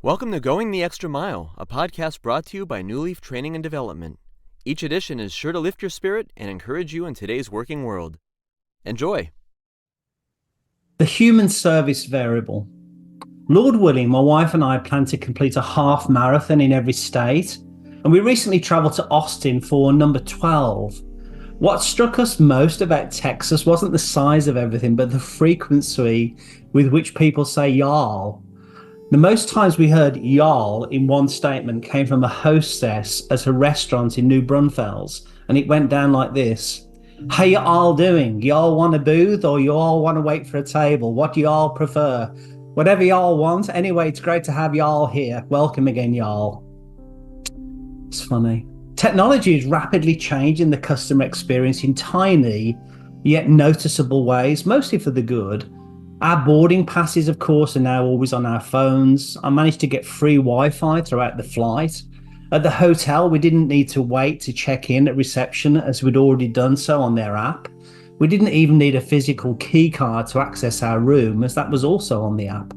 Welcome to Going the Extra Mile, a podcast brought to you by Newleaf Training and Development. Each edition is sure to lift your spirit and encourage you in today's working world. Enjoy. The human service variable. Lord willing, my wife and I plan to complete a half marathon in every state, and we recently travelled to Austin for number 12. What struck us most about Texas wasn't the size of everything, but the frequency with which people say y'all. The most times we heard y'all in one statement came from a hostess at a restaurant in New Braunfels, and it went down like this. How y'all doing? Y'all want a booth or y'all want to wait for a table? What do y'all prefer? Whatever y'all want. Anyway, it's great to have y'all here. Welcome again, y'all. It's funny. Technology is rapidly changing the customer experience in tiny yet noticeable ways, mostly for the good. Our boarding passes, of course, are now always on our phones. I managed to get free Wi-Fi throughout the flight. At the hotel, we didn't need to wait to check in at reception as we'd already done so on their app. We didn't even need a physical key card to access our room, as that was also on the app.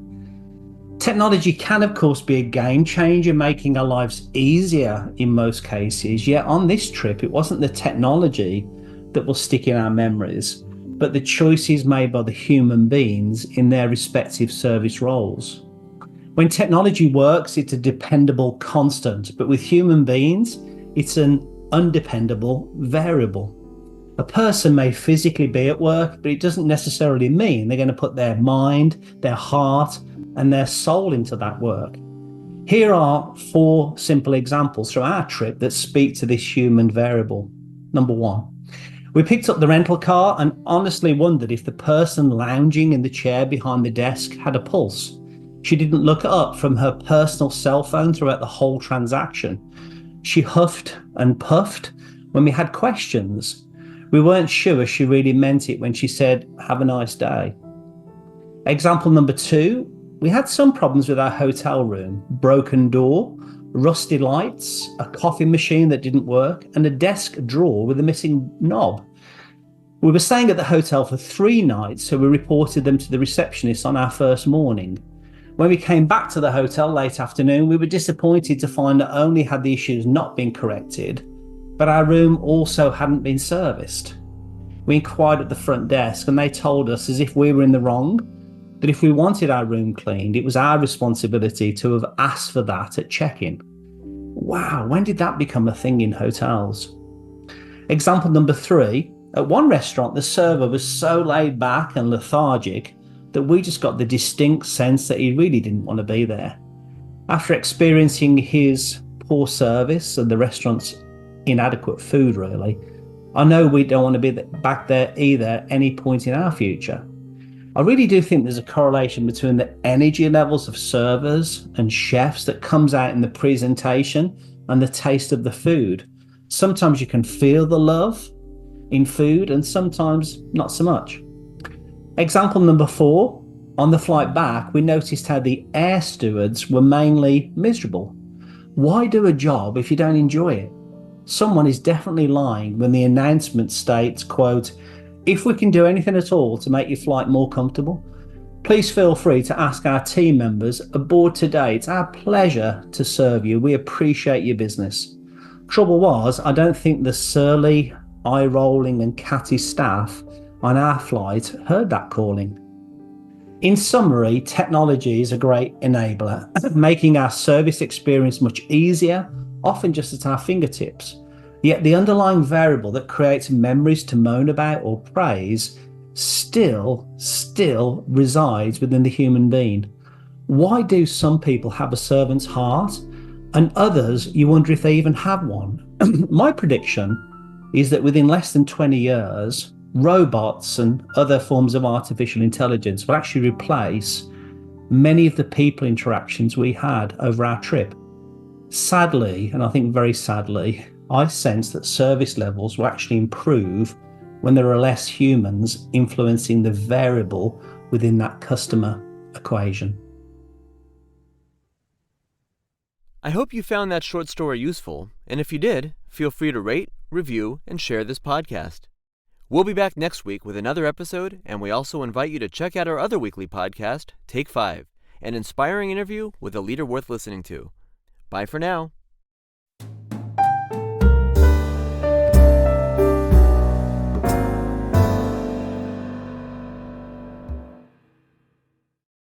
Technology can, of course, be a game changer, making our lives easier in most cases. Yet on this trip, it wasn't the technology that will stick in our memories, but the choices made by the human beings in their respective service roles. When technology works, it's a dependable constant, but with human beings, it's an undependable variable. A person may physically be at work, but it doesn't necessarily mean they're going to put their mind, their heart, and their soul into that work. Here are 4 simple examples from our trip that speak to this human variable. Number 1. We picked up the rental car and honestly wondered if the person lounging in the chair behind the desk had a pulse. She didn't look up from her personal cell phone throughout the whole transaction. She huffed and puffed when we had questions. We weren't sure she really meant it when she said, "Have a nice day." Example number 2, we had some problems with our hotel room. Broken door, rusty lights, a coffee machine that didn't work, and a desk drawer with a missing knob. We were staying at the hotel for 3 nights, so we reported them to the receptionist on our first morning. When we came back to the hotel late afternoon, we were disappointed to find not only had the issues not been corrected, but our room also hadn't been serviced. We inquired at the front desk and they told us, as if we were in the wrong, that if we wanted our room cleaned, it was our responsibility to have asked for that at check-in. Wow, when did that become a thing in hotels? Example number 3, at one restaurant, the server was so laid back and lethargic that we just got the distinct sense that he really didn't want to be there. After experiencing his poor service and the restaurant's inadequate food, really, I know we don't want to be back there either at any point in our future. I really do think there's a correlation between the energy levels of servers and chefs that comes out in the presentation and the taste of the food. Sometimes you can feel the love in food and sometimes not so much. Example number 4, on the flight back, we noticed how the air stewards were mainly miserable. Why do a job if you don't enjoy it? Someone is definitely lying when the announcement states, quote, "If we can do anything at all to make your flight more comfortable, please feel free to ask our team members aboard today. It's our pleasure to serve you. We appreciate your business." Trouble was, I don't think the surly, eye-rolling and catty staff on our flight heard that calling. In summary, technology is a great enabler, making our service experience much easier, often just at our fingertips. Yet the underlying variable that creates memories to moan about or praise still resides within the human being. Why do some people have a servant's heart and others you wonder if they even have one? My prediction is that within less than 20 years, robots and other forms of artificial intelligence will actually replace many of the people interactions we had over our trip. Sadly, and I think very sadly, I sense that service levels will actually improve when there are less humans influencing the variable within that customer equation. I hope you found that short story useful, and if you did, feel free to rate, review, and share this podcast. We'll be back next week with another episode, and we also invite you to check out our other weekly podcast, Take 5. an inspiring interview with a leader worth listening to. Bye for now.